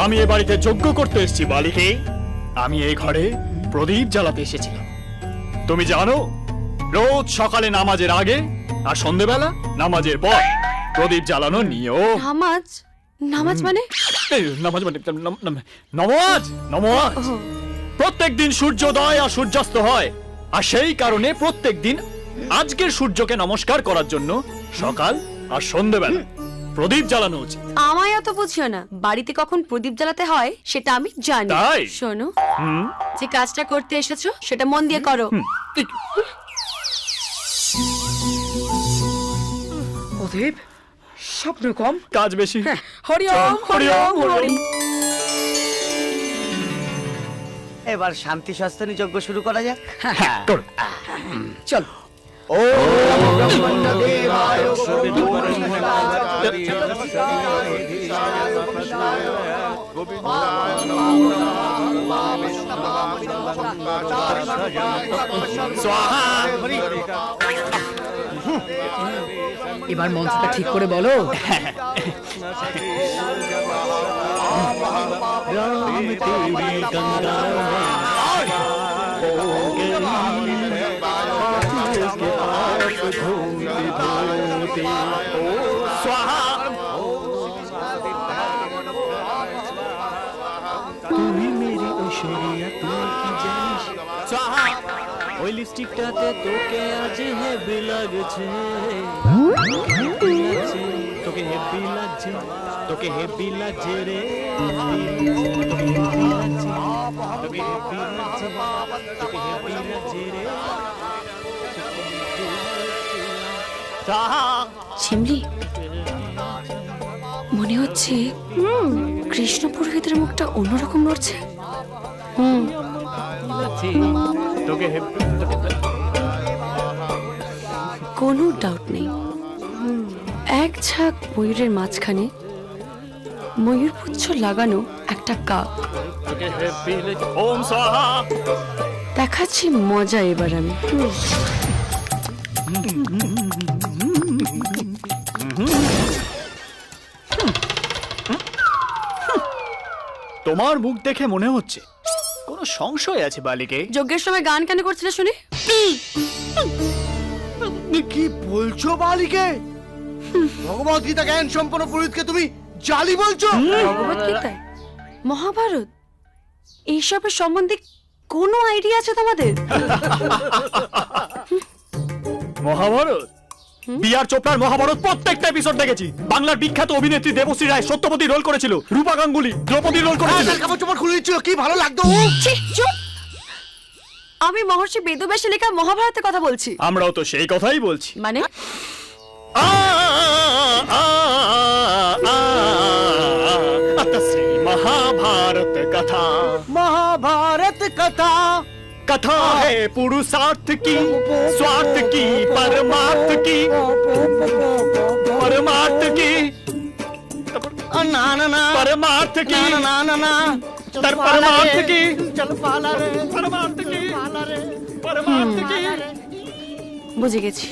আমি এ বাড়িতে যজ্ঞ করতে এসেছি বালিকে। আমি এই ঘরে প্রদীপ জ্বালাতে এসেছিলাম। তুমি জানো, রোজ সকালে নামাজের আগে আর সন্ধ্যেবেলা নামাজের পর প্রদীপ জ্বালানো নিয়ম। নামাজ? নামাজ মানে? নামাজ মানে নমাজ। নমাজ প্রত্যেক দিন সূর্যোদয় আর সূর্যাস্ত হয়, আর সেই কারণে প্রত্যেক দিন আজকের সূর্যকে নমস্কার করার জন্য সকাল আর সন্ধ্যেবেলা প্রদীপ জ্বালানো উচিত। আমায় অত বুঝিও না, বাড়িতে কখন প্রদীপ জ্বালাতে হয় সেটা আমি জানি। তাই? শোনো, যে কাজটা করতে এসেছো সেটা মন দিয়ে করো। প্রদীপ, স্বপ্ন কম, কাজ বেশি। হরি ওম হরি ওম হরি। এবার শান্তি সস্তনী যজ্ঞ শুরু করা যাক। চল। এবার মন্ত্রটা ঠিক করে বলো। राम तेरी गंगा के पास धूमती धूमती स्वाहा तू ही मेरी ऐश्वर्या तू की जानिस स्वाहा ওই লিপস্টিকটাতে তোকে আজ হেভি লাগছে তোকে হেভি লাগছে তোকে হেভি লাগছে রে তোকে হেভি লাগছে তোকে হেভি লাগছে তোকে হেভি লাগছে রে শিমলি, মনে হচ্ছে কৃষ্ণ পুরোহিতের মুখটা অন্যরকম নড়ছে। তোকে হেভি কোনো ডাউট নেই, এক ঝাঁক ময়ূরের মাঝখানে ময়ূরপুচ্ছ লাগানো একটা কাক। তোকে হেভি লাগছে ওম স্বাহা দেখাচ্ছি মজা এবার আমি। তোমার মুখ দেখে মনে হচ্ছে কোনো সংশয় আছে বালিকে। যজ্ঞের সময় গান কেন করছিলে শুনি? কি বলছো বালিকে? ভগবত গীতা জ্ঞান সম্পন্ন পুরোহিতকে তুমি জালি বলছো? ভগবদ্গীতায়, মহাভারত, এইসবের সম্বন্ধে কোনো আইডিয়া আছে তোমাদের? মহাভারত? বিআর চোপড়ার মহাভারত প্রত্যেকটা এপিসোড দেখেছি। বাংলার বিখ্যাত অভিনেত্রী দেবশ্রী রায় সত্যবতী রোল করেছিল, রূপা গাঙ্গুলি দ্রৌপদী রোল করেছিল। কাপড় চোপড় খুলে দিচ্ছিল, কি ভালো লাগতো। ছি, চুপ! আমি মহর্ষি বেদব্যাসের লেখা মহাভারতের কথা বলছি। আমরাও তো সেই কথাই বলছি। মানে श्री महाभारत कथा। महाभारत कथा कथा है पुरुषार्थ की, स्वार्थ की, परमार्थ की, परमार्थ की, ना ना ना परमार्थ की, ना ना ना ना परमार्थ की, चल पाला रे परमार्थ की, परमार्थ की। বুঝে গেছি,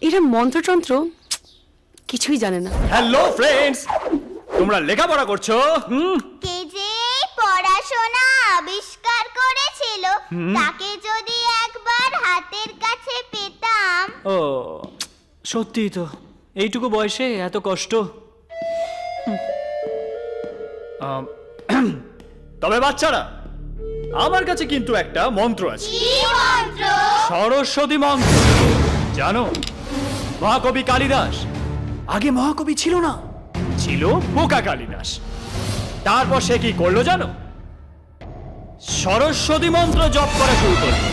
এরা মন্ত্রতন্ত্র কিছুই জানে না। হ্যালো ফ্রেন্ডস, তোমরা লেখাপড়া করছো? কে যে পড়াশোনা আবিষ্কার করেছিল তাকে যদি একবার হাতের কাছে পেতাম। ও সত্যি তো, এইটুকু বয়সে এত কষ্ট। তবে বাচ্চারা, আমার কাছে কিন্তু একটা মন্ত্র আছে, কি মন্ত্র? সরস্বতী মন্ত্র। জানো, মহাকবি কালিদাস আগে মহাকবি ছিল না, ছিল বোকা কালিদাস। তারপর সে কি করলো জানো? সরস্বতী মন্ত্র জপ করা শুরু করলো।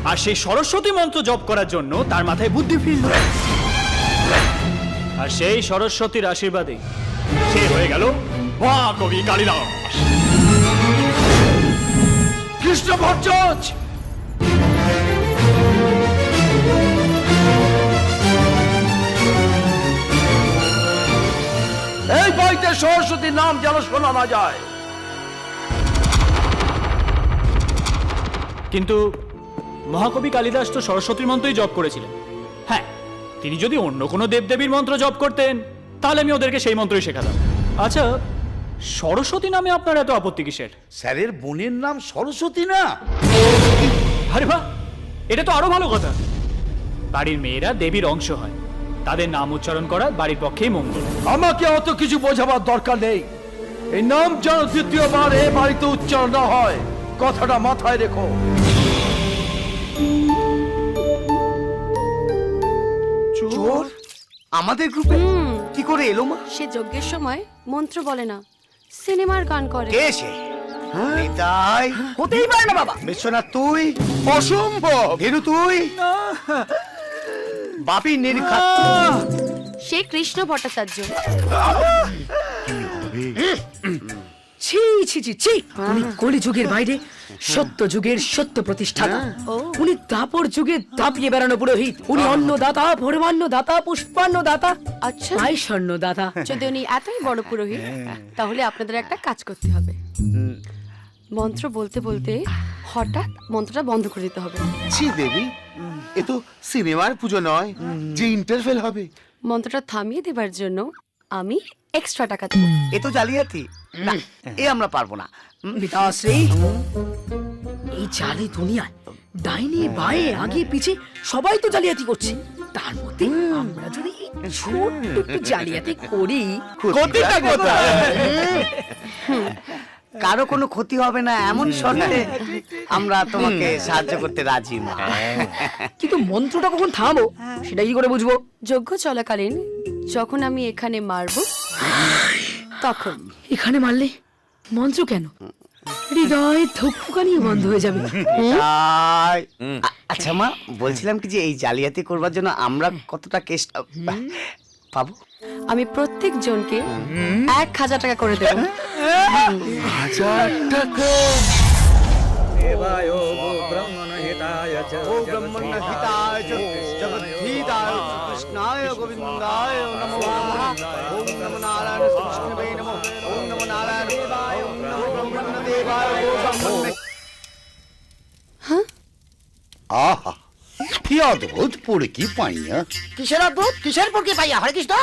আর সেই সরস্বতী মন্ত্র জপ করার জন্য তার মাথায় বুদ্ধি ফিরল, আর সেই সরস্বতীর আশীর্বাদে সে হয়ে গেল মহাকবি কালিদাস। কৃষ্ণ ভট্টাচ এই বইতে সরস্বতীর নাম যেন শোনা না যায়। কিন্তু মহাকবি কালিদাস তো সরস্বতীর মন্ত্রই জপ করেছিলেন। হ্যাঁ, তিনি যদি অন্য কোনো দেবদেবীর মন্ত্র জপ করতেন তাহলে আমি ওদেরকে সেই মন্ত্রই শেখাতাম। আচ্ছা, সরস্বতী নামে আপনার এত আপত্তি কিসের? স্যারের বোনের নাম সরস্বতী না? আরে বাহ, এটা তো আরো ভালো কথা। বাড়ির মেয়েরা দেবীর অংশ হয়, তাদের নাম উচ্চারণ করা বাড়ির পক্ষেই মঙ্গল। আমাকে অত কিছু বোঝাবার দরকার নেই। এই নাম যেন দ্বিতীয়বার এ বাড়িতে উচ্চারণ না হয়, কথাটা মাথায় রেখো। চোর আমাদের গ্রুপে কি করে এলো মা? সে যজ্ঞের সময় মন্ত্র বলে না, সিনেমার গান করে। কে সে? নিতাই হতেই পারে না বাবা। বিশ্বনাথ তুই? অসম্ভব। ভেরু তুই? বাপি নির্ঘাত। সে কৃষ্ণ ভট্টাচার্য। ছি ছি ছি ছি, উনি কলিযুগের বাইরে সত্য যুগের সত্য প্রতিষ্ঠাতা। উনি দাপর যুগে দাপিয়ে বেড়ানো পুরোহিত। উনি অন্নদাতা, ভরমান্ন দাতা, পুষ্পান্ন দাতা, আচ্ছা, স্বর্ণ দাতা। যদি উনি এতই বড় পুরোহিত, তাহলে আপনাদের একটা কাজ করতে হবে। মন্ত্র বলতে বলতে হঠাৎ মন্ত্রটা বন্ধ করে দিতে হবে। ছি দেবী, এ তো সিনেমার পুজো নয় যে ইন্টারভেল হবে। মন্ত্রটা থামিয়ে দেবার জন্য আমি এক্সট্রা টাকা দেবো। এ তো জালিয়াতি। না, এ আমরা পারবো না। পিতাশ্রী, এই জালি দুনিয়ায় ডাইনে বাঁয়ে আগে পিছে সবাই তো জালিয়াতি করছে, তার মধ্যে আমরা যদি এই ছোট্ট একটু জালিয়াতি করি, ক্ষতিটা কোথায়? কারো কোনো ক্ষতি হবে না এমন শর্তে আমরা তোমাকে সাহায্য করতে রাজি না। কিন্তু মন্ত্রটা কখন থামো সেটা কি করে বুঝবো? যজ্ঞ চলাকালীন যখন আমি এখানে মারবো তখন। এখানে মারলে মন্ত্র কেন? হৃদয় ধুকফুকানি বন্ধ হয়ে যাবে। আচ্ছা মা, বলছিলাম কি যে এই জালিয়াতি করবার জন্য আমরা কতটা কেস পাবো? আমি প্রত্যেক জনকে 1000 টাকা করে দেবো। 1000 টাকা? কৃষ্ণায় গোবিন্দায় নমো ওম নমো নারায়ণ কৃষ্ণবে নমো ওম নমো নারায়ণ দেবায় ওম নমো ব্রহ্মণ্য দেবায় আহা কি অদ্ভুত পড়ে কি পাইয়া। কিসের অদ্ভুত? কিসের পক্ষে পাইয়া? হরে কৃষ্ণ।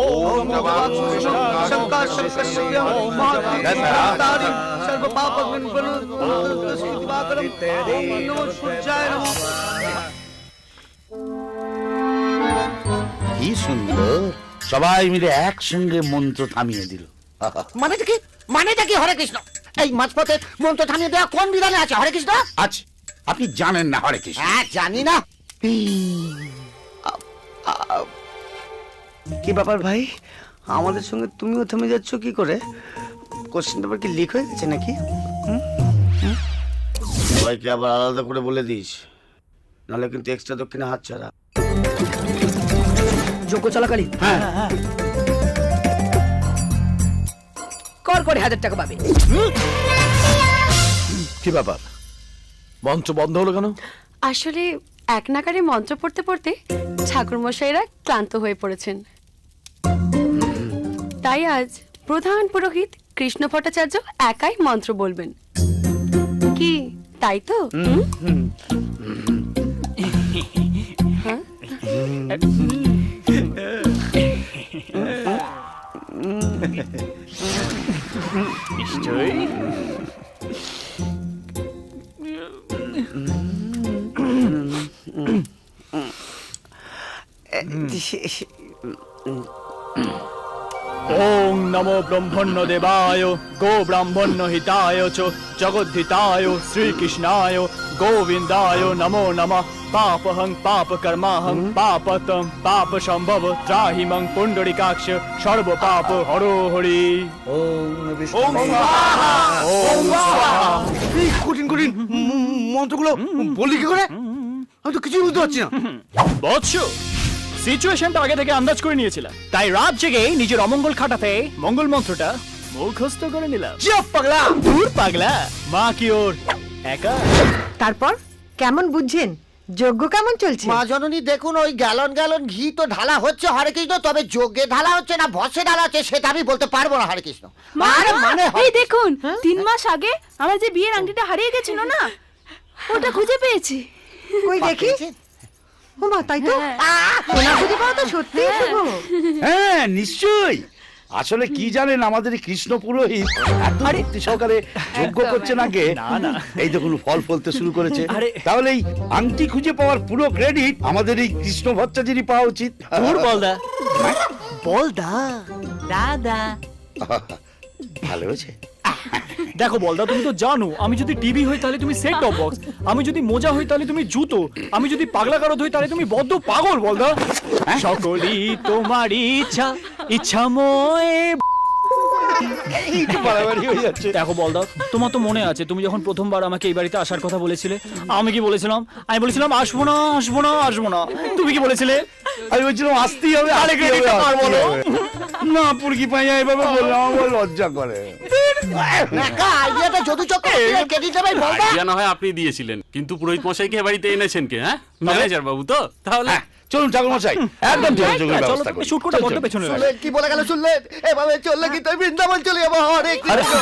ওম নমো শঙ্কর শঙ্কর শিবম মহাতারি সর্ব পাপ দিবাকরম ওম নমো সূর্যায় নমঃ। কি সুন্দর, সবাই মিলে একসঙ্গে মন্ত্র থামিয়ে দিল। মানেটা কি? মানেটা কি হরে কৃষ্ণ? এই মাঝপথে মন্ত্র থামিয়ে দেওয়া কোন বিধানে আছে হরে কৃষ্ণ? আচ্ছা, আপনি জানেন না হরে কৃষ্ণ? হ্যাঁ জানি না। কি ব্যাপার ভাই, আমাদের সঙ্গে তুমিও থেমে যাচ্ছ কি করে? কোশ্চেন পেপার কি লিক হয়ে গেছে নাকি? সবাইকে আবার আলাদা করে বলে দিস, নাহলে কিন্তু এক্সট্রা দক্ষিণে হাত ছাড়া। যজ্ঞ চলাকালীন কর করে 1000 টাকা পাবে। কি ব্যাপার, মঞ্চ বন্ধ হলো কেন? আসলে এক নাগারে মন্ত্র পড়তে পড়তে ঠাকুর মশাইরা ক্লান্ত হয়ে পড়েছেন, তাই আজ প্রধান পুরোহিত কৃষ্ণ ভট্টাচার্য একাই মন্ত্র বলবেন। কি তাই তো? হ্যাঁ? নিশ্চয়ই। ওং নমো ব্রহ্মণ্য দেবায় গো ব্রাহ্মণ্য হিতায় চ জগদ্ধিতায় শ্রীকৃষ্ণায় গোবিন্দায় নমো নমঃ। পাপহং পাপকর্মাহং পাপতম পাপ সম্ভব ত্রাহিমং পুণ্ডরিকাক্ষ সর্ব পাপ হরো হরি। এই কঠিন কঠিন মন্ত্রগুলো বলি কি করে? আমি তো কিছুই বুঝতে পারছি না। বৎস, সিচুয়েশনটা আগে থেকে আন্দাজ করে নিয়েছিলাম, তাই রাত জেগে নিজের অমঙ্গল খাটাতে মঙ্গল মন্ত্রটা মুখস্থ করে নিলাম। চুপ পাগলা। দূর পাগলা, মা কি ওর একা? তারপর কেমন বুঝছেন? যজ্ঞ কেমন চলছে? মা জননী দেখুন, ওই গ্যালন গ্যালন ঘি তো ঢালা হচ্ছে হরে কৃষ্ণ, তবে যজ্ঞে ঢালা হচ্ছে না ভস্যে ঢালা হচ্ছে সেটা আমি বলতে পারবো না হরে কৃষ্ণ। মানে এই দেখুন, 3 মাস আগে আমার যে বিয়ের আংটিটা হারিয়ে গেছিল না, ওটা খুঁজে পেয়েছি। কই দেখি। ওমা তাই তো সোনা খুঁজে পাওয়া তো সত্যি শুভ। হ্যাঁ নিশ্চয়ই। আসলে কি জানেন, আমাদের এই কৃষ্ণ পুরোহিত এত ভক্তি সহকারে যজ্ঞ করছে নাকি, এই দেখুন ফল ফলতে শুরু করেছে। তাহলে এই আংটি খুঁজে পাওয়ার পুরো ক্রেডিট আমাদের এই কৃষ্ণ ভট্টাচার্যেরই পাওয়া উচিত। দূর বলদা। বলদা দাদা ভালো হয়েছে। দেখো বলদা, তুমি তো জানো আমি যদি টিভি হই তাহলে তুমি সেট টপ বক্স, আমি যদি মোজা হই তাহলে তুমি জুতো, আমি যদি পাগলা কারদ হই তাহলে তুমি বদ্ধ পাগল বলদা। সকলই তোমার ইচ্ছা ইচ্ছা ময়ে। বাড়াবাড়ি হয়ে যাচ্ছে। দেখো বলদা, তোমার তো মনে আছে তুমি যখন প্রথমবার আমাকে এই বাড়িতে আসার কথা বলেছিলে, আমি কি বলেছিলাম? আমি বলেছিলাম আসবো না আসবো না আসবো না। তুমি কি বলেছিলে? আমি বলছিলাম আসতেই হবে। তাহলে ক্রেডিটটা কার বলো? না পুরকি পাইয়া এভাবে বললাম আমার লজ্জা করে। নাকা আইডিয়াটা যদু চক্রবর্তী ক্রেডিট দেবে বলদা। আইডিয়া না হয় আপনি দিয়েছিলেন, কিন্তু পুরোহিত মশাইকে এ বাড়িতে এনেছেন কে? হ্যাঁ ম্যানেজার বাবু তো। তাহলে চলুন ঠাকুর মশাই, একদম চলুন চলুন চলো, ব্যবস্থা করুন। শুট কোটা বড্ড পেছনে লাগে। কি বলে গেল শুনলেন? এভাবে চললে কিন্তু বৃন্দাবন চলে যাবো। হরে কৃষ্ণ।